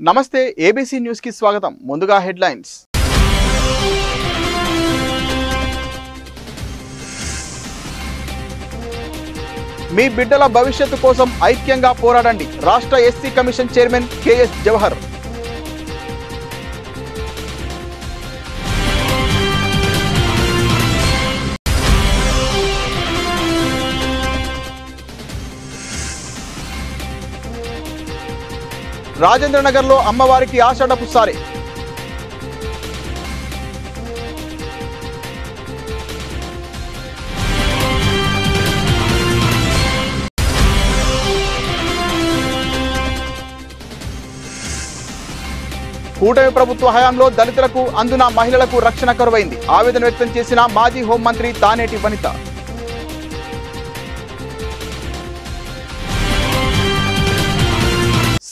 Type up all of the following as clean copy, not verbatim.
నమస్తే ABC news కి స్వాగతం. ముందుగా హెడ్లైన్స్. మీ బిడ్డల భవిష్యత్తు కోసం ఐక్యంగా పోరాడండి. రాష్ట్ర SC commission chairman KS Jawahar. రాజేంద్రనగర్లో అమ్మవారికి ఆషాఢపు సారే. కూటమి ప్రభుత్వ హయాంలో దళితులకు అందున మహిళలకు రక్షణ కరువైంది. ఆవేదన వ్యక్తం చేసిన మాజీ హోంమంత్రి తానేటి వనిత.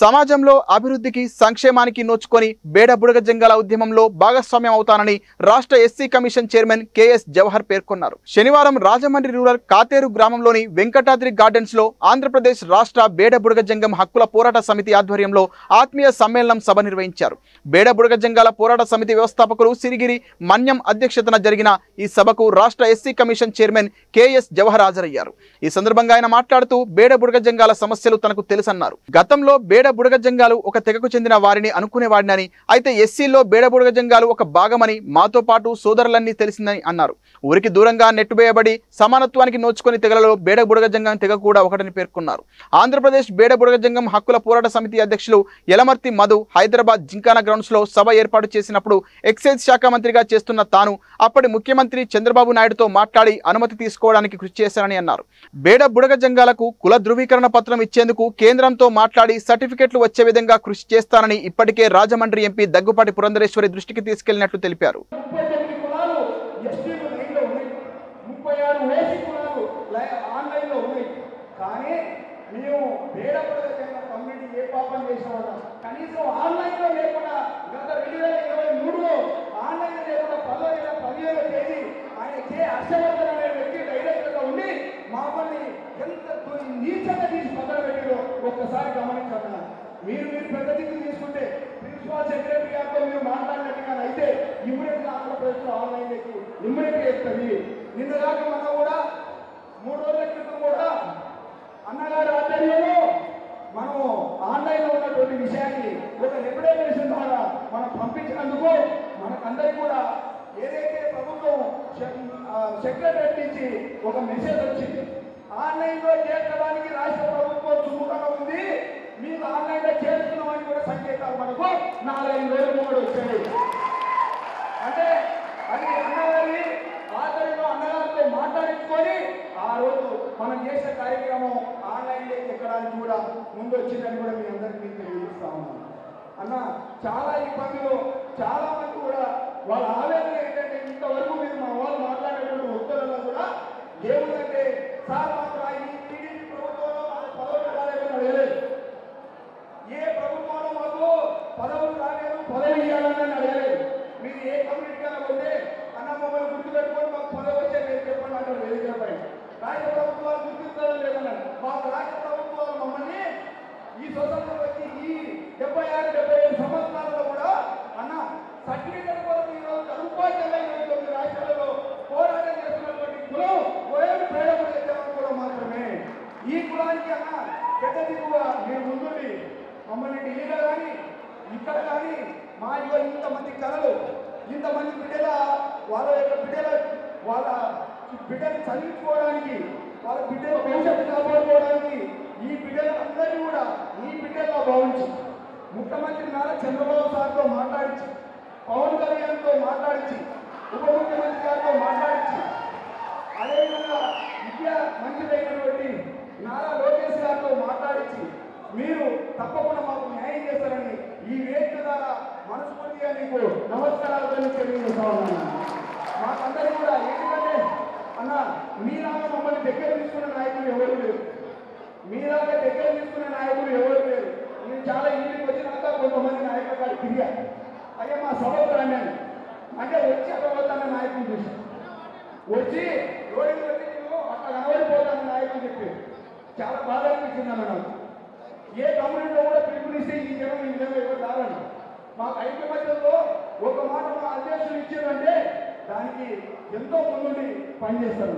సమాజంలో అభివృద్ధికి సంక్షేమానికి నోచుకొని బేడ బుడగ జంగాల ఉద్యమంలో భాగస్వామ్యం అవుతానని రాష్ట్ర SC commission chairman KS Jawahar పేర్కొన్నారు. శనివారం రాజమండ్రి రూరల్ కాతేరు గ్రామంలోని వెంకటాద్రి గార్డెన్స్ లో ఆంధ్రప్రదేశ్ రాష్ట్ర బేడ బుడగ జంగం హక్కుల పోరాట సమితి ఆధ్వర్యంలో ఆత్మీయ సమ్మేళనం సభ నిర్వహించారు. బేడ బుడగ జంగాల పోరాట సమితి వ్యవస్థాపకులు సిరిగిరి మన్యం అధ్యక్షతన జరిగిన ఈ సభకు రాష్ట్ర SC commission chairman KS Jawahar హాజరయ్యారు. ఈ సందర్భంగా ఆయన మాట్లాడుతూ బేడ బుడగ జంగాల సమస్యలు తనకు తెలుసన్నారు. గతంలో బేడ బుడగ జంగాలు ఒక తెగకు చెందిన వారిని అనుకునేవాడినని, అయితే ఎస్సీలో బేడ బుడగ జంగాలు ఒక భాగమని, మాతో పాటు సోదరులన్నీ తెలిసిందని అన్నారు. ఊరికి దూరంగా నెట్టువేయబడి సమానత్వానికి నోచుకొని తెగలలో బేడ బుడగ జంగం తెగ కూడా ఒకటని పేర్కొన్నారు. ఆంధ్రప్రదేశ్ బేడ బుడగ జంగం హక్కుల పోరాట సమితి అధ్యక్షులు యలమర్తి మధు హైదరాబాద్ జింకానా గ్రౌండ్స్ లో సభ ఏర్పాటు చేసినప్పుడు ఎక్సైజ్ శాఖ మంత్రిగా చేస్తున్న తాను అప్పటి ముఖ్యమంత్రి చంద్రబాబు నాయుడుతో మాట్లాడి అనుమతి తీసుకోవడానికి కృషి చేశానని అన్నారు. బేడ బుడగ జంగాలకు కుల ధృవీకరణ పత్రం ఇచ్చేందుకు కేంద్రంతో మాట్లాడి సర్టిఫికెట్లు వచ్చే విధంగా కృషి చేస్తానని ఇప్పటికే రాజమండ్రి ఎంపీ దగ్గుపాటి పురంధరేశ్వరి దృష్టికి తీసుకెళ్లినట్లు తెలిపారు. ఒక్కసారి గమనించాలి. మీరు పెద్ద దిక్కు తీసుకుంటే ప్రిన్సిపాల్ సెక్రటరీ గారితో మీరు మాట్లాడినట్టుగా అయితే ఇమ్మీడియట్ గా ఆంధ్రప్రదేశ్లో ఆన్లైన్ ఇమ్మీడియట్ చేస్తుంది. నిన్న దాకా మనం కూడా 3 రోజుల క్రితం కూడా అన్నగారి ఆధ్వర్యంలో మనము ఆన్లైన్లో ఉన్నటువంటి విషయాన్ని ఒక రిప్రజెంటేషన్ ద్వారా మనం పంపించినందుకు మనకందరికీ కూడా ఏదైతే ప్రభుత్వం సెక్రటరీ నుంచి ఒక మెసేజ్ వచ్చింది. ఆన్లైన్లో చేర్చడానికి రాష్ట్ర ప్రభుత్వం సుముఖంగా ఉంది, మీకు ఆన్లైన్లో చేరుతున్నామని కూడా సంకేతాలు మనకు 4-5 రోజుల ముందు వచ్చాయి. అంటే అది అన్నగారి ఆధ్వర్యంలో అన్నగారితో మాట్లాడించుకొని ఆ రోజు మనం చేసే కార్యక్రమం ఆన్లైన్లో ఎక్కడానికి కూడా ముందు వచ్చిందని కూడా మీ అందరికీ తెలియజేస్తా ఉన్నాను. అన్న చాలా ఇబ్బందులు, చాలా మంది కూడా వాళ్ళ ఆవేదన ఏంటంటే ఇంతవరకు మీరు మా వాళ్ళు మాట్లాడేటువంటి ఉత్తర్వుల్లో కూడా ఏముందంటే సార్ మాకు ఈ టీడీపీ ప్రభుత్వంలో మాకు పదవులు రాలేదని అడగలేదు, ఏ ప్రభుత్వంలో మాకు పదవులు రాలేదు, పదవి ఇవ్వాలని అడగలేదు. మీరు ఏ కమ్యూనిటీగా ఉంటే అన్న మమ్మల్ని గుర్తుపెట్టుకొని మాకు పదవి వచ్చే మీరు చెప్పండి అంటారు వేదికపై. రాష్ట్ర ప్రభుత్వాలు గుర్తించడం లేదన్నారు. మాకు రాష్ట్ర ప్రభుత్వాలు మమ్మల్ని ఈ స్వతంత్రం వచ్చి ఈ 76-77 సంవత్సరాలలో కూడా అన్న సర్టిఫికెట్ కొరకు ఈరోజు ఉపాధ్యాయులు 29 రాష్ట్రాలలో పోరాటం చేస్తున్నటువంటి కులం ఓఎం కూడా మాత్రమే. ఈ కులానికి అన్న పెద్ద దిగువ మీరు ముందుండి మమ్మల్ని ఢిల్లీలో కానీ ఇక్కడ కానీ మా ఇంతమంది కళలు, ఇంతమంది బిడ్డల వాళ్ళ యొక్క బిడ్డలు చదివించుకోవడానికి, వాళ్ళ బిడ్డల భవిష్యత్తు కాపాడుకోవడానికి ఈ బిడ్డలందరినీ కూడా ఈ బిడ్డల్లో భావించి ముఖ్యమంత్రి నారా చంద్రబాబు సార్తో మాట్లాడించి, పవన్ కళ్యాణ్తో మాట్లాడించి, ఉప ముఖ్యమంత్రి గారితో మాట్లాడించి, అదేవిధంగా విద్యా మంత్రులైనటువంటి నారా లోకేష్ గారితో మాట్లాడించి మీరు తప్పకుండా మాకు న్యాయం చేస్తారని ఈ వేదిక ద్వారా మనస్ఫూర్తిగా మీకు నమస్కారాలు తెలియజేస్తా ఉన్నాను. మాకందరికీ కూడా ఎందుకంటే అన్న మీలాగా మమ్మల్ని దగ్గర తీసుకున్న నాయకులు ఎవరు లేరు, మీలాగా దగ్గర తీసుకున్న నాయకులు ఎవరు లేరు. నేను చాలా ఇంటికి వచ్చినాక కొంతమంది నాయకుల గారు తిరిగాను, అయ్యా మా సభకు రండి అంటే వచ్చి అక్కడ నాయకులు చూసాను, వచ్చి రోడ్డు పెట్టి అట్లా కనబడిపోతాను నాయకులు చెప్పి చాలా బాధ అనిపించింది అన్న నాకు. ఏ కమ్యూనిటీలో కూడా పిలుపునిస్తే ఈ జనం ఈ విధంగా ఎవరు రారండి. మాకు ఐక్యమత్యంలో ఒక మాట మా అధ్యక్షులు ఇచ్చారంటే దానికి ఎంతో ముందుండి పనిచేస్తారు.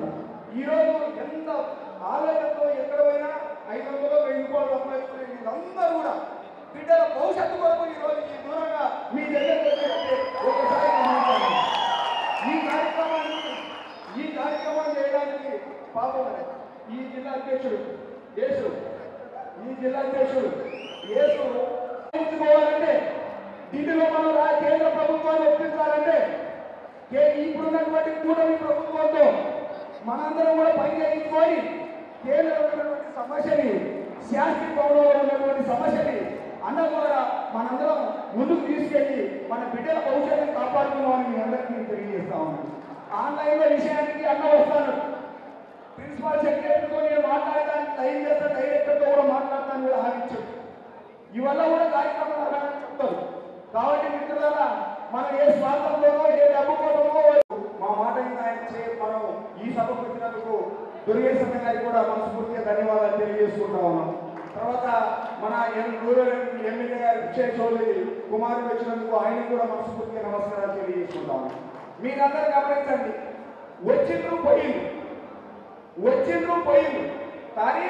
ఈరోజు ఎంత ఆలోచనతో ఎక్కడ పోయినా 500 1000 రూపాయలు సంపాదించుకునే వీళ్ళందరూ కూడా బిడ్డల భవిష్యత్తు కొరకు ఈరోజు ఈ దూరంగా మీ దగ్గరకు వచ్చేటట్టే ఒకసారి గమనించండి. ఈ కార్యక్రమాన్ని చేయడానికి పాపం ఈ జిల్లా అధ్యక్షుడు యేసు ఎంచుకోవాలంటే ఢిల్లీలో మనం కేంద్ర ప్రభుత్వాన్ని ఒప్పించాలంటే ఇప్పుడున్నటువంటి కూటమి ప్రభుత్వంతో మనందరం కూడా పని చేయించుకొని కేంద్రంలో ఉన్నటువంటి సమస్యని శాస్త్రీ భవనంలో ఉన్నటువంటి సమస్యని అన్న ద్వారా మనందరం ముందుకు తీసుకెళ్ళి మన బిడ్డల భవిష్యత్తును కాపాడుతున్నామని మీ అందరికీ నేను తెలియజేస్తా ఉన్నాను. ఆన్లైన్లో విషయానికి అన్న వస్తాను. ప్రిన్సిపల్ సెక్రటరీతో నేను మాట్లాడడానికి టైం చేస్తా, డైరెక్టర్తో కూడా మాట్లాడతాను కూడా హామీచ్చారు. ఇవల్ల కూడా కార్యక్రమాలు అలాగని చెప్తారు. కాబట్టి మిత్రులారా, మనం ఏ స్వార్థంలోనో ఏ డబ్బు కోసమో మా మాట మనం ఈ సభకు వచ్చినందుకు దుర్గేశ్వర గారికి కూడా మనస్ఫూర్తిగా ధన్యవాదాలు తెలియజేసుకుంటా ఉన్నాం. తర్వాత మన రూరల్ ఎమ్మెల్యే గారు విజయ్ చౌదరి కుమారుడు వచ్చినందుకు ఆయనకు కూడా మనస్ఫూర్తిగా నమస్కారాలు తెలియజేసుకుంటా ఉన్నాం. మీరందరూ గమనించండి, వచ్చిండ్రు పోయింది కానీ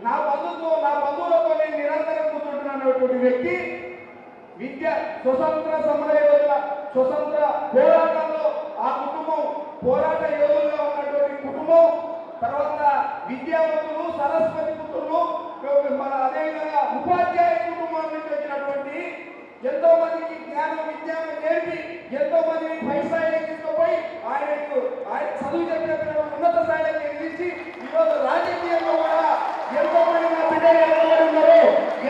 నా బంధువులతో నేను నిరంతరం కూర్చుంటున్నటువంటి వ్యక్తి స్వతంత్ర సమర యోధుల స్వతంత్ర పోరాటంలో ఆ కుటుంబం పోరాట యోధులుగా ఉన్నటువంటి కుటుంబం, తర్వాత విద్యావంతులు సరస్వతి పుత్రులు, మన అదేవిధంగా ఉపాధ్యాయ కుటుంబం నుంచి వచ్చినటువంటి ఎంతో మందికి జ్ఞానం విద్యాన్ని నేర్పి ఎంతో మందిని పై స్థాయిలోకి తీసుకుపోయి ఆయన చదువు చెప్పిన పిల్లలు ఉన్నత స్థాయిలోకి ఎదిరించి ఈరోజు రాజకీయంలో కూడా ఎంతో మంది నా బిడ్డలు ఉన్నారు,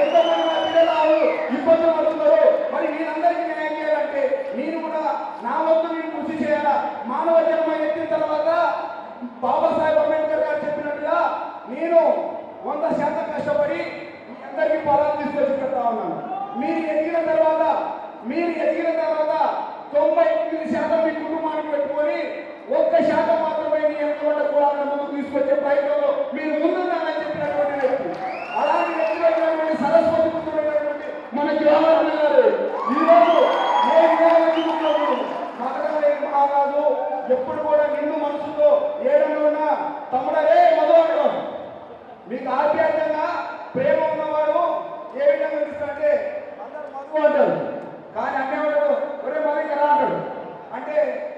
ఎంతో మంది నా బిడ్డలు ఇబ్బందులు పడుతున్నారు. మరి వీళ్ళందరికీ న్యాయం చేయాలంటే నేను కూడా నా వంతు నేను కృషి చేయాలా. మానవ జన్మ ఎత్తిన తర్వాత బాబాసాహెబ్ అంబేద్కర్ గారు చెప్పినట్టుగా నేను 100% కష్టపడి మీ అందరికీ ఫలాలు తీసుకొచ్చి పెడతా ఉన్నాను. మీరు ఎదిగిన తర్వాత 99% మీ కుటుంబానికి పెట్టుకొని 1% మాత్రమే మీ ఎంతమంది కులాలను ముందుకు తీసుకొచ్చే ప్రయత్నంలో మీరు ముందున్నారని చెప్పినటువంటి వ్యక్తి. అలాంటి వ్యక్తులైనటువంటి సరస్వతి పుత్రులైనటువంటి మన జవహర్ గారు ఈరోజు ఏ విధంగా మహారాజు ఎప్పుడు కూడా నిన్ను మనసులో ఏడన్నా తమ్ముడరే మధువాడు మీకు ఆప్యాయంగా ప్రేమ ఉన్నవాడు ఏ విధంగా ఇస్తారంటే అందరు మధు అంటారు, కానీ అన్నేవాడు ఒరే మళ్ళీ ఎలా అంటాడు అంటే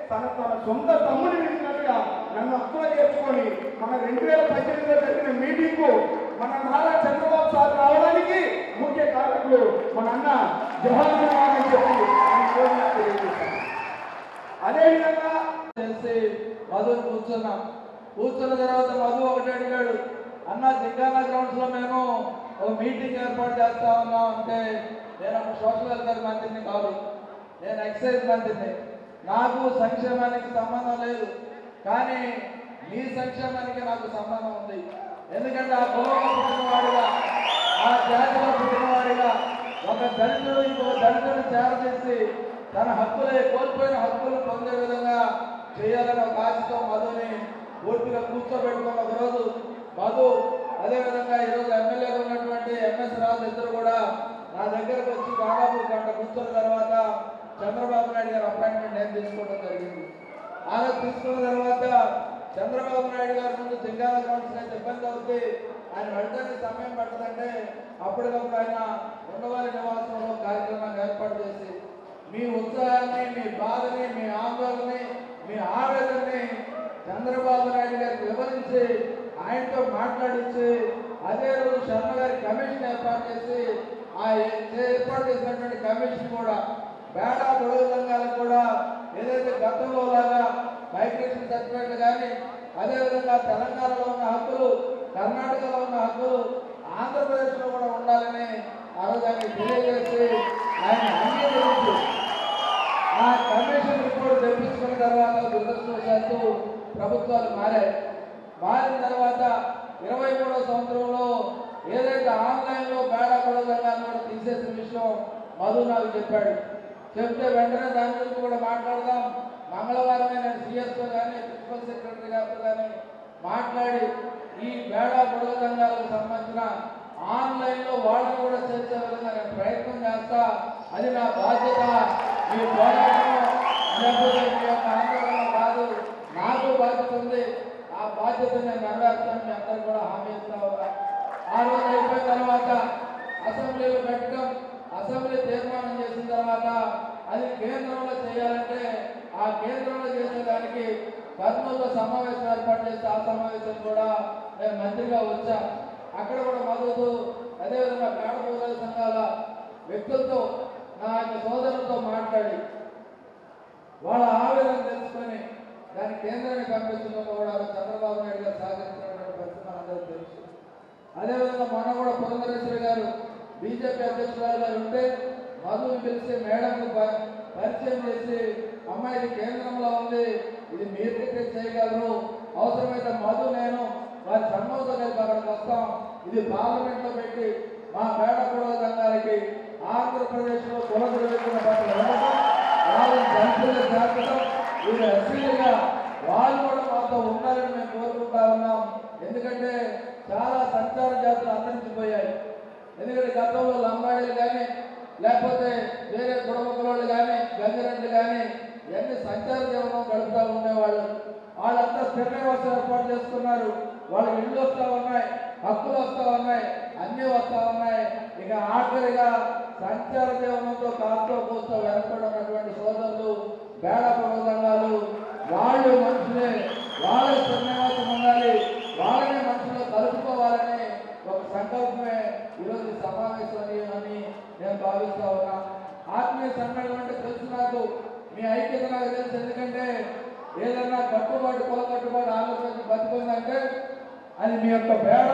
తన సొంత తమ్ముడిని పిలిచినట్టుగా నన్ను హక్కున చేర్చుకొని మన 2018లో జరిగిన మీటింగ్కు మన నారా చంద్రబాబు సార్ రావడానికి ముఖ్య కారకులు మన అన్న జవహర్ అని చెప్పి అదేవిధంగా తెలిసి మధుని కూర్చున్న తర్వాత మధు ఒకటి అడిగాడు, అన్న జింగానా గ్రౌండ్స్ లో మేము ఒక మీటింగ్ ఏర్పాటు చేస్తా ఉన్నాం అంటే, నేను ఒక సోషల్ వెల్ఫేర్ మంత్రిని కాదు, నేను ఎక్సైజ్ మంత్రిని, నాకు సంక్షేమానికి సంబంధం లేదు, కానీ మీ సంక్షేమానికి నాకు సంబంధం ఉంది. ఎందుకంటే ఆ కులంలో పుట్టినవాడిగా, ఆ జాతిలో పుట్టినవాడిగా ఒక దళితుడు ఇంకో దళితుడు తయారు చేసి తన కోల్పోయిన హక్కులు పొందే విధంగా చేయాలని ఒక ఆశతో మధుని పూర్తిగా కూర్చోబెట్టుకున్న ఒకరోజు మధు, అదేవిధంగా ఈరోజు ఎమ్మెల్యేగా ఉన్నటువంటి ఎంఎస్ రాజు ఇద్దరు కూడా నా దగ్గరకు వచ్చి దాదాపు గంట కూర్చున్న తర్వాత చంద్రబాబు నాయుడు గారు అపాయింట్మెంట్ నేను తీసుకోవడం జరిగింది. ఆయన తీసుకున్న తర్వాత చంద్రబాబు నాయుడు గారి ముందు జింగాల గ్రౌండ్స్ అయితే ఇబ్బంది అవుతుంది, ఆయన వెళ్ళడానికి సమయం పట్టదంటే అప్పటికప్పుడు ఆయన ఉండవారి నివాసంలో కార్యక్రమాన్ని ఏర్పాటు చేసి మీ ఉత్సాహాన్ని, మీ బాధని, మీ ఆందోళనని, మీ ఆవేదనని చంద్రబాబు నాయుడు గారికి వివరించి ఆయనతో మాట్లాడించి అదే రోజు శర్మ గారి కమిషన్ ఏర్పాటు చేసి ఆ ఏర్పాటు చేసినటువంటి కమిషన్ కూడా బేడా పొడుగు సంఘాలకు కూడా ఏదైతే గతంలో లాగా మైగ్రేషన్ సర్టిఫికేట్లు కానీ, అదేవిధంగా తెలంగాణలో ఉన్న హక్కులు, కర్ణాటకలో ఉన్న హక్కులు ఆంధ్రప్రదేశ్లో కూడా ఉండాలని ఆ రోజు ఆయన తెలియజేసి ఆయన అంగీకరించి ఆ కమిషన్ రిపోర్ట్ తెప్పించుకున్న తర్వాత దురదృష్టవశాత్తు ప్రభుత్వాలు మారిన తర్వాత 23వ సంవత్సరంలో ఏదైతే ఆన్లైన్లో బేడా పొడుగు సంఘాలను కూడా తీసేసిన విషయం మధు నాకు చెప్పాడు. చెప్తే వెంటనే దాని గురించి కూడా మాట్లాడదాం, మంగళవారమే నేను సిఎస్తో కానీ ప్రిన్సిపల్ సెక్రటరీ గారితో కానీ మాట్లాడి ఈ బేడా పొడుగు సంఘాలకు సంబంధించిన ఆన్లైన్ ఆన్లైన్లో వాళ్ళని కూడా చేర్చే విధంగా నేను ప్రయత్నం చేస్తా. అది నా బాధ్యత. మీ పోరాటం లేకపోతే మీ యొక్క ఆందోళన కాదు, నాకు బాధ్యత ఉంది. ఆ బాధ్యత నేను నెరవేర్తాను. మీ అందరూ కూడా హామీ ఇస్తా ఉన్నా. ఆ రోజు అయిపోయిన తర్వాత అసెంబ్లీలో పెట్టడం, అసెంబ్లీ తీర్మానం చేసిన తర్వాత అది కేంద్రంలో చేయాలంటే ఆ కేంద్రంలో చేసేదానికి కర్నూలులో సమావేశం ఏర్పాటు చేస్తే ఆ సమావేశం కూడా నేను మంత్రిగా వచ్చా. అక్కడ కూడా మద్దతు, అదేవిధంగా పేద ప్రజల సంఘాల వ్యక్తులతో నా యొక్క సోదరులతో మాట్లాడి వాళ్ళ ఆవేదన తెలుసుకొని దాన్ని కేంద్రానికి పంపించడంలో కూడా చంద్రబాబు నాయుడు గారు సహకరించినటువంటి పరిస్థితి మనందరికీ తెలుసు. అదేవిధంగా మొన్న కూడా పురంధరేశ్వరి గారు బీజేపీ అధ్యక్షురాలు గారు ఉంటే మధుని పిలిచి మేడంకు పరిచయం చేసి, అమ్మాయి ఇది కేంద్రంలో ఉంది, ఇది మీరు చేయగలరు, అవసరమైతే మధు నేను వారి సన్మోహంతో కలిపి అక్కడికి వస్తాం, ఇది పార్లమెంట్లో పెట్టి మా పేద కుల సంఘాలకి ఆంధ్రప్రదేశ్లో కులద్రవ్యకుల పట్ల ఇవ్వడం, వాళ్ళని జనసేన చేర్చడం, వీరు ఎస్సీలుగా వాళ్ళు కూడా మాతో ఉండాలని మేము కోరుకుంటా ఉన్నాం. ఎందుకంటే చాలా సంచార జాతులు అంతరించిపోయాయి. ఎందుకంటే గతంలో లంబాడీలు కానీ లేకపోతే వేరే కుటుంబాలు కానీ గంగిరెడ్లు కానీ ఇవన్నీ సంచార జీవనం గడుపుతూ ఉండేవాళ్ళు. వాళ్ళంతా స్థిర నివాసం ఏర్పాటు చేసుకున్నారు. వాళ్ళకి ఇళ్ళు వస్తూ ఉన్నాయి, హక్కులు వస్తూ ఉన్నాయి, అన్నీ వస్తూ ఉన్నాయి. ఇక ఆఖరిగా సంచార జీవనంతో కాస్తో కూస్తో వెనకబడినటువంటి సోదరులు బేడ సంఘాలు వాళ్ళు మనుషులే, వాళ్ళ స్థిర నివాసం ఉండాలి, వాళ్ళని మనుషులు కలుపుకోవాలని ఒక సంకల్పమే ఈరోజు సమావేశం అని నేను భావిస్తా ఉన్నా. ఆత్మీయ సమ్మేళనం అంటే తెలుసు నాకు, మీ ఐక్యత నాకు తెలుసు. ఎందుకంటే ఏదన్నా కట్టుబాటు కుల కట్టుబాటు ఆలోచన బతుకుందంటే అది మీ యొక్క బేడ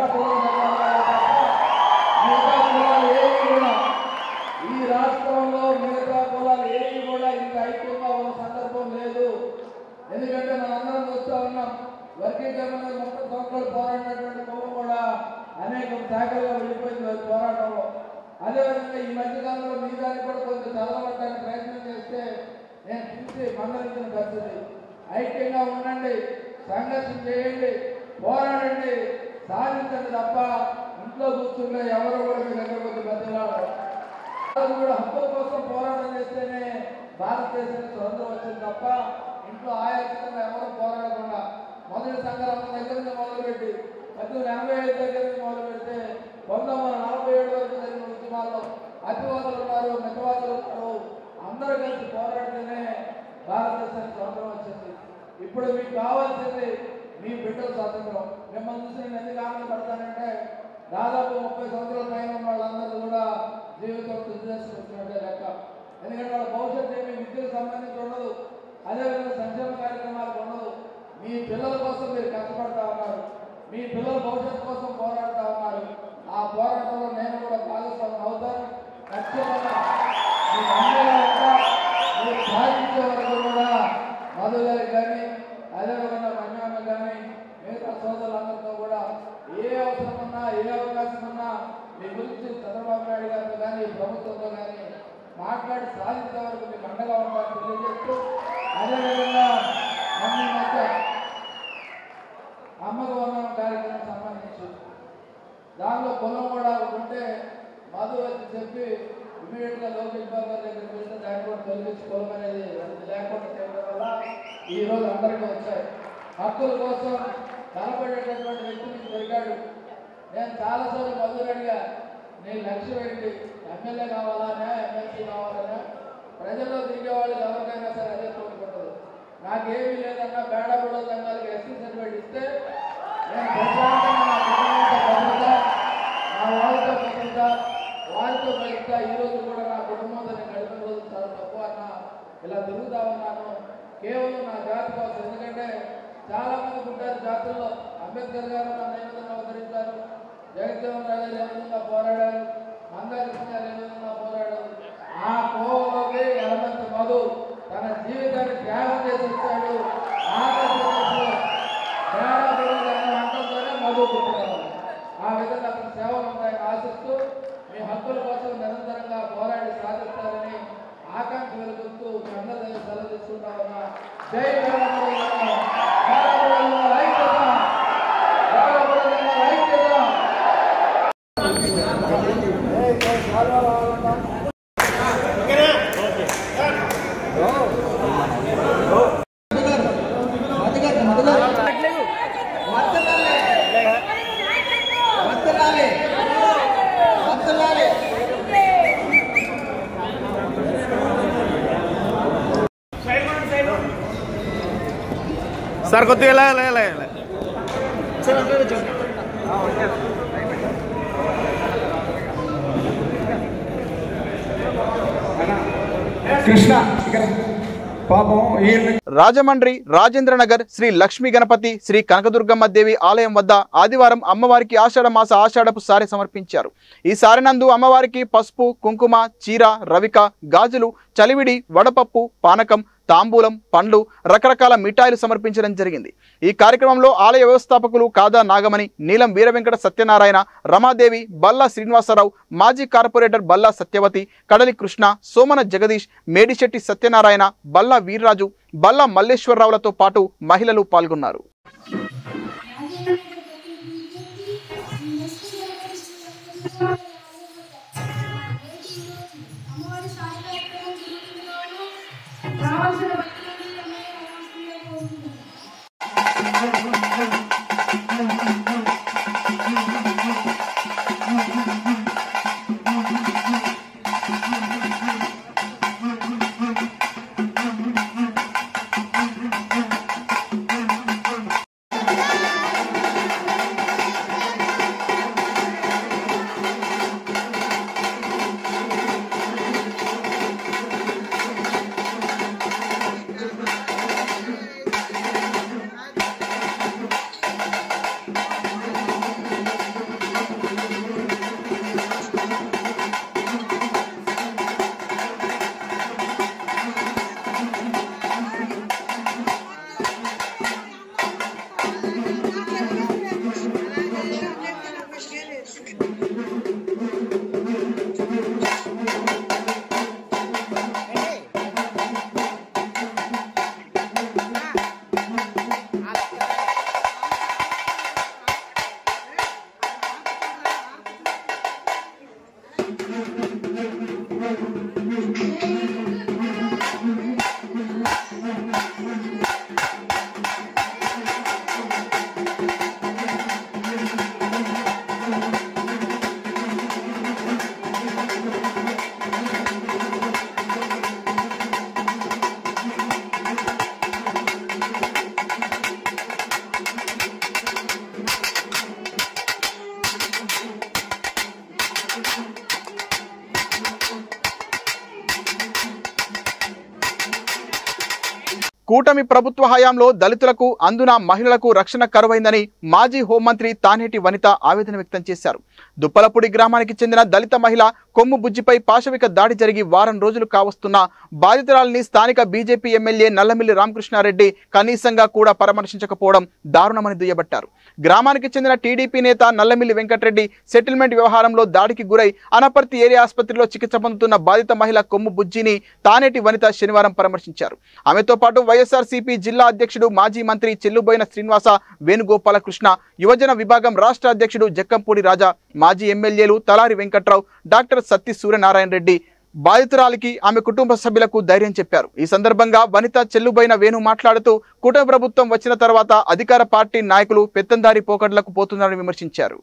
మిగతా కులాలు ఏవి కూడా ఈ రాష్ట్రంలో మిగతా కులాలు ఏవి కూడా ఇంత ఐక్యంగా ఉన్న సందర్భం లేదు. ఎందుకంటే మనందరం చూస్తూ ఉన్నాం, వర్గీకరణ 30 సంవత్సరాలు పోరాడినటువంటి కులం కూడా అనేక శాఖలుగా వెళ్ళిపోయింది పోరాటంలో. అదేవిధంగా ఈ మధ్యకాలంలో మీ దాన్ని కూడా కొంచెం చదవడానికి ప్రయత్నం చేస్తే నేను చూసి మందలించిన పరిస్థితి. ఐక్యంగా ఉండండి, సంఘర్షణ చేయండి, పోరాడండి, సాధించండి తప్ప ఇంట్లో కూర్చుంటే ఎవరు కూడా మీ దగ్గర వచ్చి బతిలాడరు. కూడా హక్కుల కోసం పోరాటం చేస్తేనే భారతదేశానికి స్వతంత్రం వచ్చింది తప్ప ఇంట్లో ఆయాసంగా ఎవరు పోరాడకుండా మొదటి సంగ్రామం దగ్గర నుంచి మొదలుపెట్టి 1985 దగ్గర నుంచి మొదలు పెడితే 1947 వరకు జరిగిన ఉద్యమాల్లో అతివాదులు ఉన్నారు, మితవాదులు ఉన్నారు, అందరూ కలిసి పోరాడితేనే భారతదేశానికి స్వతంత్రం వచ్చింది. ఇప్పుడు మీకు కావాల్సింది మీ బిడ్డల స్వాతంత్రం. మిమ్మల్ని చూసి నేను ఎందుకు ఆనందపడతానంటే దాదాపు 30 సంవత్సరాల పైన ఉన్న వాళ్ళందరూ కూడా జీవితం తుదిచేసుకుంటున్నట్టే లెక్క. ఎందుకంటే వాళ్ళ భవిష్యత్తు ఏమి విద్యకు సంబంధించి ఉండదు, అదేవిధంగా సంక్షేమ కార్యక్రమాలకు ఉండదు. మీ పిల్లల కోసం మీరు కష్టపడతా ఉన్నారు, మీ పిల్లల భవిష్యత్తు కోసం పోరాడుతూ ఉన్నారు. ఆ పోరాటంలో నేను కూడా భాగస్వామ్యం అవుతాను. ఖచ్చితంగా మీకు అండగా ఉంటా. మీరు సాధించే వరకు కూడా మధు గారికి కానీ అదేవిధంగా మన్యామ కానీ మిగతా సోదరులందరితో కూడా ఏ అవసరం ఉన్నా ఏ అవకాశం ఉన్నా మీ గురించి చంద్రబాబు నాయుడు గారితో కానీ ప్రభుత్వంతో కానీ మాట్లాడి సాధించే వరకు మీకు అండగా ఉంటారని తెలియజేస్తూ, అదేవిధంగా మమ్మీ మధ్య అమ్మకు వందనం కార్యక్రమం సంబంధించి దానిలో కులం కూడా ఉంటే మధు వచ్చి చెప్పి ఇమీడియట్గా లోకేష్ బాబు గారి దగ్గరికి వెళ్తే దాన్ని కూడా తొలగించి కులం అనేది లేకుండా చేయడం వల్ల ఈరోజు అందరికీ వచ్చాయి. హక్కుల కోసం కనపడేటటువంటి వ్యక్తి మీకు దొరికాడు. నేను చాలాసార్లు మధుని అడిగా, నీ లక్ష్యం ఏంటి, ఎమ్మెల్యే కావాలనే ఎమ్మెల్సీ కావాలనే? ప్రజల్లో తిరిగే వాళ్ళకి ఎవరికైనా సరే అదే కోరుకుంటుంది. నాకేమీ లేదన్నా బేడ కూడా సంఘాలకి ఎస్సీ సర్టిఫికేట్ ఇస్తే నేను ప్రశాంతంగా నా కుటుంబంతో బతుకుతా, నా వాళ్ళతో బతుకుతా, వారితో బతుకుతా. ఈరోజు కూడా నా కుటుంబంతో నేను గడిపిన రోజు చాలా తక్కువ అన్న ఇలా తిరుగుతా ఉన్నాను కేవలం నా జాతి కోసం. ఎందుకంటే చాలా మంది ఉంటారు జాతుల్లో. అంబేద్కర్ గారు నన్ను ఏ విధంగా అవతరించారు, జగజ్జీవన్ రాజు ఏ విధంగా పోరాడారు, మందాకృష్ణ గారు ఏ విధంగా పోరాడారు. ఆ కోవలోకి ఎలమంతి మధు తన జీవితాన్ని త్యాగం చేసి వచ్చాడు. ఆంధ్రప్రదేశ్లో అంటంతోనే మధు పుట్టుకోవాలి. ఆ విధంగా అతని సేవలు ఉంటాయని ఆశిస్తూ మీ హక్కుల కోసం నిరంతరంగా పోరాడి సాధిస్తారని ఆకాంక్ష వెలుగుతూ మీ అందరి దగ్గర సెలవు తీసుకుంటా ఉన్నా. జై ఐక్యత. సార్ కొద్దిగా కృష్ణ పాపం రాజమండ్రి రాజేంద్రనగర్ శ్రీ లక్ష్మీ గణపతి శ్రీ కనకదుర్గమ్మ దేవి ఆలయం వద్ద ఆదివారం అమ్మవారికి ఆషాఢపు సారె సమర్పించారు. ఈ సారెనందు అమ్మవారికి పసుపు, కుంకుమ, చీర, రవిక, గాజులు, చలివిడి, వడపప్పు, పానకం, తాంబూలం, పండ్లు, రకరకాల మిఠాయిలు సమర్పించడం జరిగింది. ఈ కార్యక్రమంలో ఆలయ వ్యవస్థాపకులు కాదా నాగమణి, నీలం వీరవెంకట సత్యనారాయణ, రమాదేవి, బల్లా శ్రీనివాసరావు, మాజీ కార్పొరేటర్ బల్లా సత్యవతి, కడలి కృష్ణ, సోమన జగదీష్, మేడిశెట్టి సత్యనారాయణ, బల్లా వీర్రాజు, బల్లా మల్లేశ్వరరావులతో పాటు మహిళలు పాల్గొన్నారు. కూటమి ప్రభుత్వ హయాంలో దళితులకు అందున మహిళలకు రక్షణ కరువైందని మాజీ హోంమంత్రి తానేటి వనిత ఆవేదన వ్యక్తం చేశారు. దుప్పలపూడి గ్రామానికి చెందిన దళిత మహిళ కొమ్ము బుజ్జిపై పాశవిక దాడి జరిగి వారం రోజులు కావస్తున్న బాధితురాలిని స్థానిక బీజేపీ ఎమ్మెల్యే నల్లమిల్లి రామకృష్ణారెడ్డి కనీసంగా కూడా పరామర్శించకపోవడం దారుణమని దుయ్యబట్టారు. గ్రామానికి చెందిన టీడీపీ నేత నల్లమిల్లి వెంకటరెడ్డి సెటిల్మెంట్ వ్యవహారంలో దాడికి గురై అనపర్తి ఏరియా ఆసుపత్రిలో చికిత్స పొందుతున్న బాధిత మహిళ కొమ్ము బుజ్జిని తానేటి వనిత శనివారం పరామర్శించారు. ఆమెతో పాటు వైఎస్ఆర్సీపీ జిల్లా అధ్యక్షుడు మాజీ మంత్రి చెల్లుబోయిన శ్రీనివాస, వేణుగోపాలకృష్ణ, యువజన విభాగం రాష్ట్ర అధ్యక్షుడు జక్కంపూడి రాజా, మాజీ ఎమ్మెల్యేలు తలారి వెంకట్రావు, డాక్టర్ సత్తి సూర్యనారాయణ రెడ్డి బాధితురాలికి ఆమె కుటుంబ సభ్యులకు ధైర్యం చెప్పారు. ఈ సందర్భంగా వనిత చెల్లుబోయిన వేణు మాట్లాడుతూ కూటమి ప్రభుత్వం వచ్చిన తర్వాత అధికార పార్టీ నాయకులు పెత్తందారి పోకడలకు పోతున్నారని విమర్శించారు.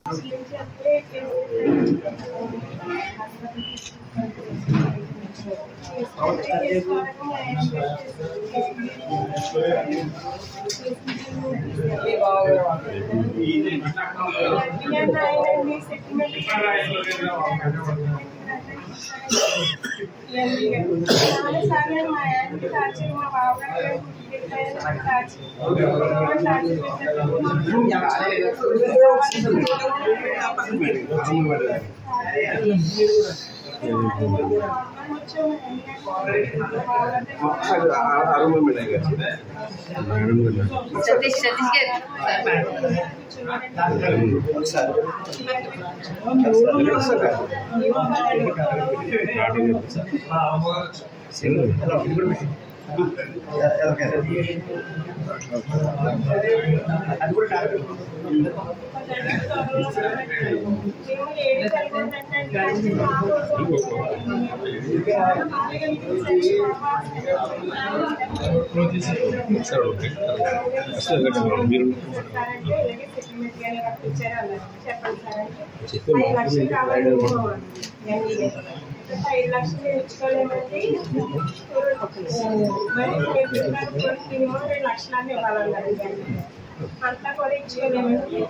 5 లక్షలు ఇచ్చుకోలేమండి, మరి 2 లక్షలు ఇవ్వాలన్నారు. అంతా కూడా ఇచ్చుకోలేమండి.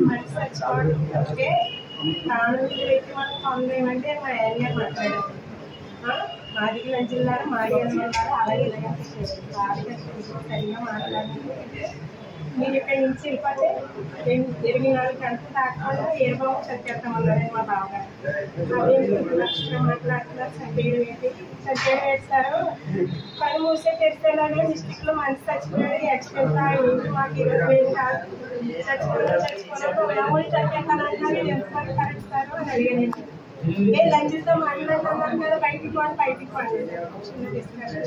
మనిషి చచ్చిపోతే ప్రాణులు పెట్టి మనం పొందేమంటే మా ఏరియా మాట్లాడారు. మాది జిల్లా మాది అలాగే ఇలాగే సరిగా మాట్లాడాలి. మీరు ఇక్కడి నుంచి వెళ్ళిపోతే 24 గంటలు దాటకుండా ఏ బాబు చచ్చేస్తామన్నారని మా బావగారు. అదే మాట్లాడుతున్నారు. సర్టిఫికేట్ ఏంటి సర్టిఫికేట్ వేస్తారు. పని మూసే తెరిసేలాగా డిస్ట్రిక్ట్ లో మంచి చచ్చిపోయాడు యాక్సిడెంట్ అయింది. మాకు 20,000 కాదు చచ్చిపోయినప్పుడు అమౌంట్ చచ్చేస్తానంటున్నారు. ఎంతవరకు కరెక్టారు అని అడిగాను. ఏ లంచ్తో మాట్లాడుతున్నారు కదా, బయటికి పోండి చిన్న డిస్కషన్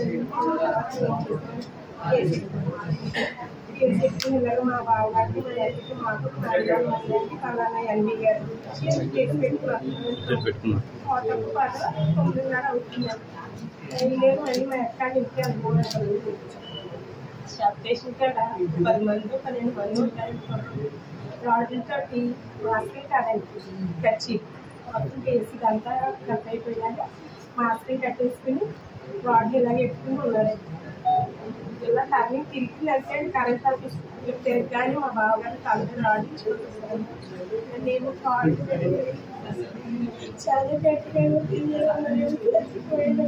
చెప్తున్నారు. మా బావగారికి మా ఎల్కి మాకు ఫలానా ఎన్బీ గారు కేసు పెట్టుకున్నారు. 9:30 అవుతున్నారు. లేదు మళ్ళీ మా ఎక్కడ ఇంటికి అనుకోవాలి. స్టేషన్ కాడ 10 మంది 12 మంది ఉంటారు. రాడ్లతోటి మాస్కింగ్ కాదండి కచ్చి మొత్తం కేసు అంతా కట్ అయిపోయాక మాస్కింగ్ కట్టేసుకుని రాడ్లు ఇలాగ ఎట్టుకుని ఉన్నారు. ఇలా టర్నింగ్ తిరిగినట్టే కరెంట్ ఆఫీస్ తిరగగానే మా బావగారు తలుపు రాడ్లు చూపిస్తాను. నేను కాల్ చాలా గట్టిగా చచ్చిపోయాను.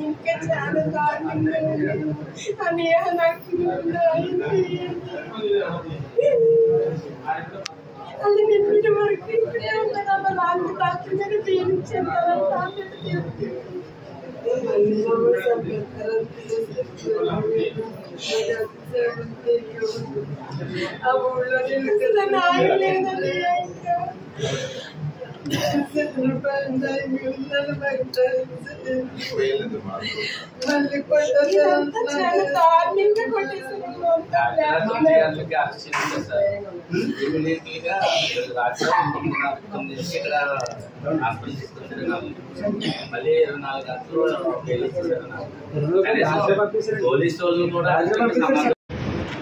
ఇంకా చాలా దారుణంగా అని నాకు అది నిన్నటి వరకు ఇక్కడే ఉంటాను. నాకు డాక్టర్ గారు తీయించారు. ఆ ఊళ్ళో నిలుస్తుందని ఆయన లేదండి.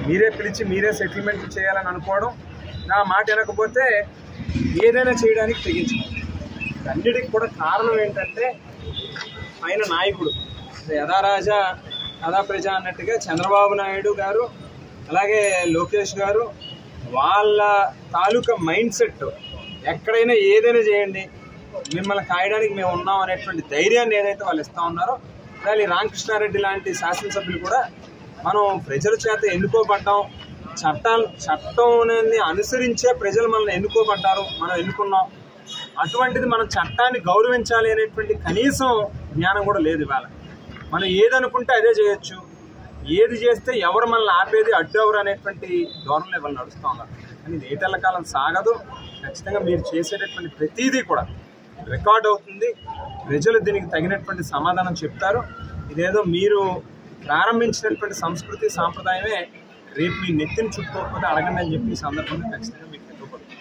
మీరే పిలిచి మీరే సెటిల్మెంట్ చేయాలని అనుకోవడం, నా మాట వినకపోతే ఏదైనా చేయడానికి తెగించడం. అన్నిటికి కూడా కారణం ఏంటంటే ఆయన నాయకుడు యథా రాజా యథా ప్రజ అన్నట్టుగా చంద్రబాబు నాయుడు గారు అలాగే లోకేష్ గారు వాళ్ళ తాలూకా మైండ్ సెట్ ఎక్కడైనా ఏదైనా చేయండి మిమ్మల్ని కాయడానికి మేము ఉన్నాం అనేటువంటి ధైర్యాన్ని ఏదైతే వాళ్ళు ఇస్తూ ఉన్నారో, అలాగే రామకృష్ణారెడ్డి లాంటి శాసనసభ్యులు కూడా మనం ప్రజల చేత ఎన్నుకోబడ్డాం, చట్టాన్ని అనుసరించే ప్రజలు మనల్ని ఎన్నుకోబడ్డారు, మనం ఎన్నుకున్నాం, అటువంటిది మనం చట్టాన్ని గౌరవించాలి అనేటువంటి కనీసం జ్ఞానం కూడా లేదు. ఇవాళ మనం ఏదనుకుంటే అదే చేయొచ్చు, ఏది చేస్తే ఎవరు మనల్ని ఆపేది అడ్డు ఎవరు అనేటువంటి ధోరణిలో ఇవాళ నడుస్తూ ఉన్నారు. కానీ ఇది ఏటెళ్ల కాలం సాగదు. ఖచ్చితంగా మీరు చేసేటటువంటి ప్రతిదీ కూడా రికార్డ్ అవుతుంది. ప్రజలు దీనికి తగినటువంటి సమాధానం చెప్తారు. ఇదేదో మీరు ప్రారంభించినటువంటి సంస్కృతి సాంప్రదాయమే రేపు మీ నెత్తిని చుట్టుకోకపోతే అడగండి అని చెప్పి ఈ సందర్భంగా ఖచ్చితంగా మీకు చెప్పబడుతుంది.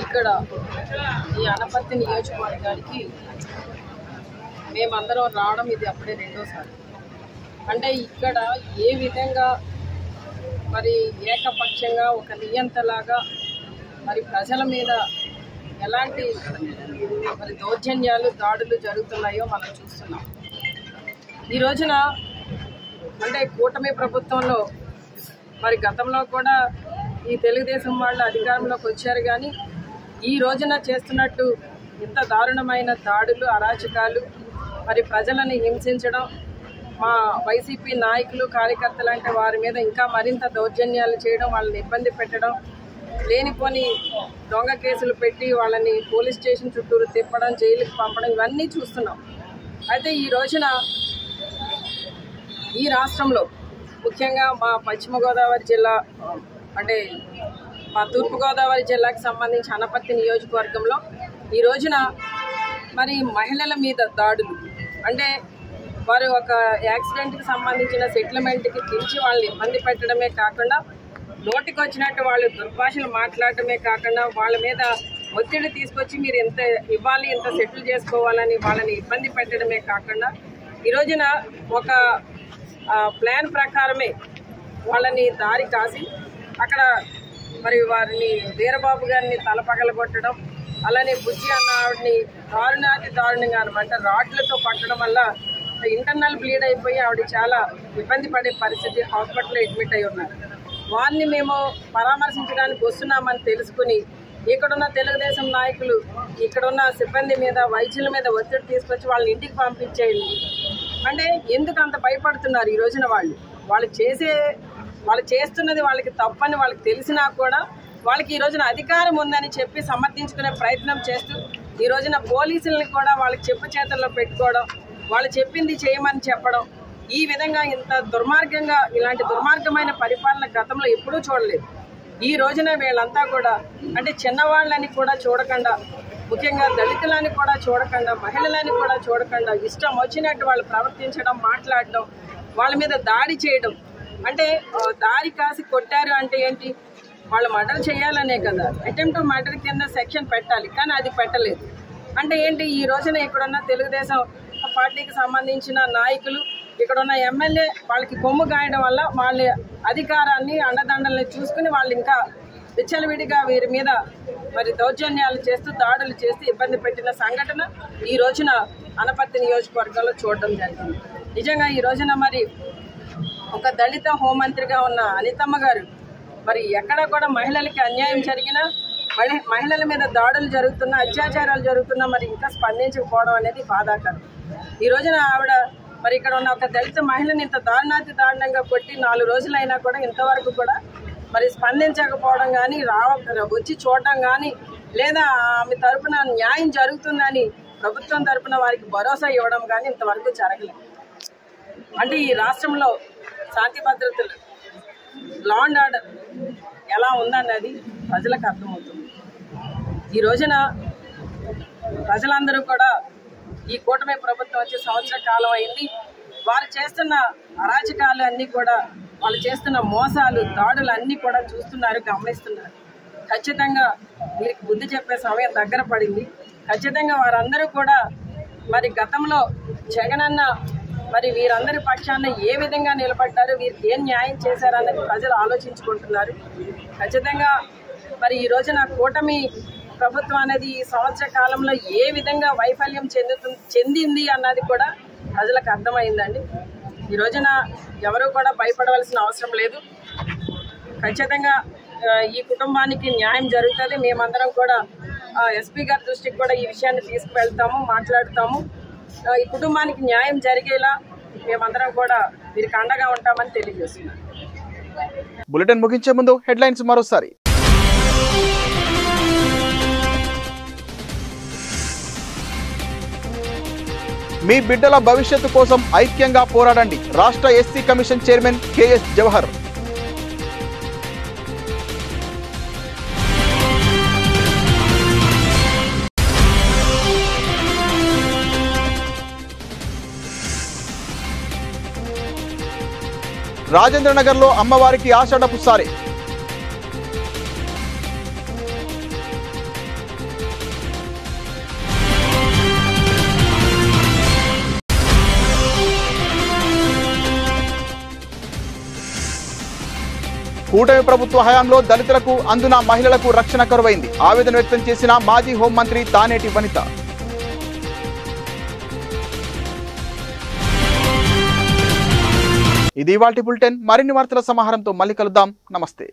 ఇక్కడ ఈ అనపర్తి నియోజకవర్గానికి మేమందరం రావడం ఇది అప్పుడే రెండోసారి. అంటే ఇక్కడ ఏ విధంగా మరి ఏకపక్షంగా ఒక నియంతలాగా మరి ప్రజల మీద ఎలాంటి మరి దౌర్జన్యాలు దాడులు జరుగుతున్నాయో మనం చూస్తున్నాం. ఈ రోజున అంటే కూటమి ప్రభుత్వంలో మరి గతంలో కూడా ఈ తెలుగుదేశం వాళ్ళు అధికారంలోకి వచ్చారు, కానీ ఈ రోజున చేస్తున్నట్టు ఇంత దారుణమైన దాడులు అరాచకాలు మరి ప్రజలను హింసించడం, మా వైసీపీ నాయకులు కార్యకర్తలు అంటే వారి మీద ఇంకా మరింత దౌర్జన్యాలు చేయడం, వాళ్ళని ఇబ్బంది పెట్టడం, లేనిపోని దొంగ కేసులు పెట్టి వాళ్ళని పోలీస్ స్టేషన్ చుట్టూరు తిప్పడం, జైలుకి పంపడం ఇవన్నీ చూస్తున్నాం. అయితే ఈ రోజున ఈ రాష్ట్రంలో ముఖ్యంగా మా పశ్చిమ గోదావరి జిల్లా అంటే మా తూర్పుగోదావరి జిల్లాకి సంబంధించి అనపర్తి నియోజకవర్గంలో ఈ రోజున మరి మహిళల మీద దాడులు అంటే వారు ఒక యాక్సిడెంట్కి సంబంధించిన సెటిల్మెంట్కి పిలిచి వాళ్ళని ఇబ్బంది పెట్టడమే కాకుండా నోటికి వచ్చినట్టు వాళ్ళు దుర్భాషలు మాట్లాడటమే కాకుండా వాళ్ళ మీద ఒత్తిడి తీసుకొచ్చి మీరు ఎంత ఇవ్వాలి, ఎంత సెటిల్ చేసుకోవాలని వాళ్ళని ఇబ్బంది పెట్టడమే కాకుండా ఈ రోజున ఒక ప్లాన్ ప్రకారమే వాళ్ళని దారి కాసి అక్కడ మరి వారిని వీరబాబు గారిని తలపగలగొట్టడం, అలానే బుజ్జి అన్న ఆవిడని దారుణాతి దారుణంగా అనమాట రాడ్లతో పట్టడం వల్ల ఇంటర్నల్ బ్లీడ్ అయిపోయి ఆవిడ చాలా ఇబ్బంది పడే పరిస్థితి, హాస్పిటల్లో అడ్మిట్ అయి ఉన్నారు. వారిని మేము పరామర్శించడానికి వస్తున్నామని తెలుసుకుని ఇక్కడున్న తెలుగుదేశం నాయకులు ఇక్కడున్న సిబ్బంది మీద, వైద్యుల మీద ఒత్తిడి తీసుకొచ్చి వాళ్ళని ఇంటికి పంపించేయండి అంటే ఎందుకు అంత భయపడుతున్నారు? ఈ రోజున వాళ్ళు చేస్తున్నది వాళ్ళకి తప్పని వాళ్ళకి తెలిసినా కూడా వాళ్ళకి ఈ రోజున అధికారం ఉందని చెప్పి సమర్థించుకునే ప్రయత్నం చేస్తూ ఈ రోజున పోలీసుల్ని కూడా వాళ్ళకి చెప్పు చేతుల్లో పెట్టుకోవడం, వాళ్ళు చెప్పింది చేయమని చెప్పడం, ఈ విధంగా ఇంత దుర్మార్గంగా ఇలాంటి దుర్మార్గమైన పరిపాలన గతంలో ఎప్పుడూ చూడలేదు. ఈ రోజున వీళ్ళంతా కూడా అంటే చిన్నవాళ్ళని కూడా చూడకుండా, ముఖ్యంగా దళితులని కూడా చూడకుండా, మహిళలని కూడా చూడకుండా ఇష్టం వచ్చినట్టు వాళ్ళు ప్రవర్తించడం, మాట్లాడడం, వాళ్ళ మీద దాడి చేయడం. అంటే దారి కాసి కొట్టారు అంటే ఏంటి? వాళ్ళు మర్డర్ చేయాలనే కదా, అటెంప్ట్ మర్డర్ కింద సెక్షన్ పెట్టాలి, కానీ అది పెట్టలేదు. అంటే ఏంటి? ఈ రోజున ఇక్కడున్న తెలుగుదేశం పార్టీకి సంబంధించిన నాయకులు, ఇక్కడున్న ఎమ్మెల్యే వాళ్ళకి కొమ్ము గాయడం వల్ల వాళ్ళ అధికారాన్ని, అండదండల్ని చూసుకుని వాళ్ళు ఇంకా విచ్చలవిడిగా వీరి మీద మరి దౌర్జన్యాలు చేస్తూ, దాడులు చేస్తూ ఇబ్బంది పెట్టిన సంఘటన ఈ రోజున అనపర్తి నియోజకవర్గంలో చూడడం జరిగింది. నిజంగా ఈ రోజున మరి ఒక దళిత హోంమంత్రిగా ఉన్న అనితమ్మ గారు మరి ఎక్కడ కూడా మహిళలకి అన్యాయం జరిగినా, మహిళల మీద దాడులు జరుగుతున్నా, అత్యాచారాలు జరుగుతున్నా మరి ఇంకా స్పందించకపోవడం అనేది బాధాకరం. ఈ రోజున ఆవిడ మరి ఇక్కడ ఉన్న ఒక దళిత మహిళని ఇంత దారుణంగా కొట్టి 4 రోజులైనా కూడా ఇంతవరకు కూడా మరి స్పందించకపోవడం కానీ, వచ్చి చూడటం కానీ, లేదా ఆమె తరపున న్యాయం జరుగుతుందని ప్రభుత్వం తరపున వారికి భరోసా ఇవ్వడం కానీ ఇంతవరకు జరగలేదు. అంటే ఈ రాష్ట్రంలో శాంతి భద్రతలు, లా అండ్ ఆర్డర్ ఎలా ఉందన్నది ప్రజలకు అర్థమవుతుంది. ఈ రోజున ప్రజలందరూ కూడా ఈ కూటమి ప్రభుత్వం వచ్చి సంవత్సర కాలం అయింది. వారు చేస్తున్న అరాచకాలు అన్నీ కూడా, వాళ్ళు చేస్తున్న మోసాలు, దాడులు అన్నీ కూడా చూస్తున్నారు, గమనిస్తున్నారు. ఖచ్చితంగా వీరికి బుద్ధి చెప్పే సమయం దగ్గర పడింది. ఖచ్చితంగా వారందరూ కూడా మరి గతంలో జగనన్న మరి వీరందరి పక్షాన ఏ విధంగా నిలబడ్డారు, వీరికి ఏం న్యాయం చేశారన్నది ప్రజలు ఆలోచించుకుంటున్నారు. ఖచ్చితంగా మరి ఈ రోజున కూటమి ప్రభుత్వం అనేది ఈ సంవత్సర కాలంలో ఏ విధంగా వైఫల్యం చెందింది అన్నది కూడా ప్రజలకు అర్థమైందండి. ఈ రోజున ఎవరు కూడా భయపడవలసిన అవసరం లేదు. ఖచ్చితంగా ఈ కుటుంబానికి న్యాయం జరుగుతుంది. మేమందరం కూడా ఎస్పీ గారి దృష్టికి కూడా ఈ విషయాన్ని తీసుకువెళ్తాము, మాట్లాడుతాము. ఈ కుటుంబానికి న్యాయం జరిగేలా మేమందరం కూడా వీరికి అండగా ఉంటామని తెలియజేస్తున్నాం. బులెటిన్ ముగించే ముందు హెడ్లైన్స్ మరోసారి. మీ బిడ్డల భవిష్యత్తు కోసం ఐక్యంగా పోరాడండి. రాష్ట్ర SC commission chairman KS Jawahar. రాజేంద్రనగర్లో అమ్మవారికి ఆషాఢపు సారే. కూటమి ప్రభుత్వ హయాంలో దళితులకు అందున మహిళలకు రక్షణ కరువైంది. ఆవేదన వ్యక్తం చేసిన మాజీ హోంమంత్రి తానేటి వనిత. ఇది ఇవాల్టి బులెటిన్. మరిన్ని వార్తల సమాహారంతో మళ్ళీ కలుద్దాం. నమస్తే.